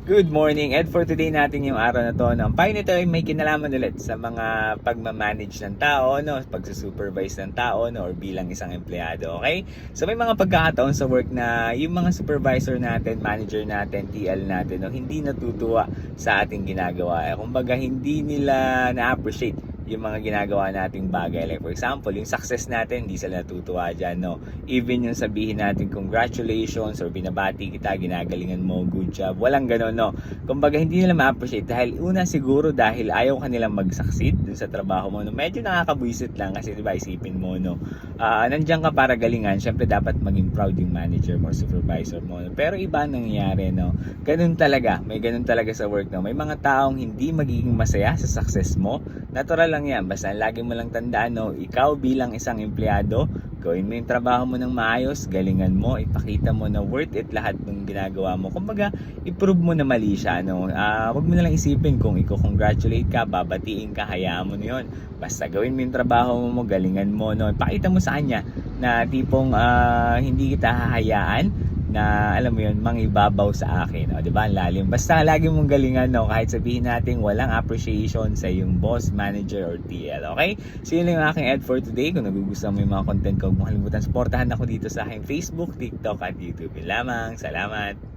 Good morning, and for today natin yung araw na to, no? Ang payo nito ay may kinalaman ulit sa mga pagmamanage ng tao, no? Pagsusupervise ng tao, no? Or bilang isang empleyado, okay? So may mga pagkakataon sa work na yung mga supervisor natin, manager natin, TL natin, no? Hindi natutuwa sa ating ginagawa. Kumbaga hindi nila na-appreciate yung mga ginagawa nating bagay. Like for example, yung success natin, hindi sila natutuwa dyan, no? Even yung sabihin natin congratulations or binabati kita, ginagalingan mo, good job, walang ganon, no? Kumbaga hindi nila ma-appreciate dahil una siguro dahil ayaw ka nilang mag-succeed dun sa trabaho mo, no? Medyo nakakabwisit lang kasi diba isipin mo, no? Nandiyan ka para galingan, syempre dapat maging proud yung manager mo, supervisor mo, no? Pero iba nangyayari, no? Ganun talaga, may ganun talaga sa work, no? May mga taong hindi magiging masaya sa success mo. Natural lang yan, basta lagi mo lang tandaan, no? Ikaw bilang isang empleyado, gawin mo yung trabaho mo ng maayos, galingan mo, ipakita mo na worth it lahat ng ginagawa mo. Kumbaga, i-prove mo na mali siya, no? Huwag mo na lang isipin kung i-congratulate ka, babatiin ka, hayaan mo na yun. Basta gawin mo yung trabaho mo, galingan mo, no? Ipakita mo sa kanya na tipong hindi kita hahayaan na alam mo yun, mangibabaw sa akin, o, diba? Ang lalim. Basta lagi mong galingan, no? Kahit sabihin natin walang appreciation sa yung boss, manager, or TL, okay? So yun lang yung aking ed for today. Kung nagugustuhan mo yung mga content ko, huwag mo kalimutan, supportahan ako dito sa aking Facebook, TikTok, at YouTube. Yun lamang. Salamat!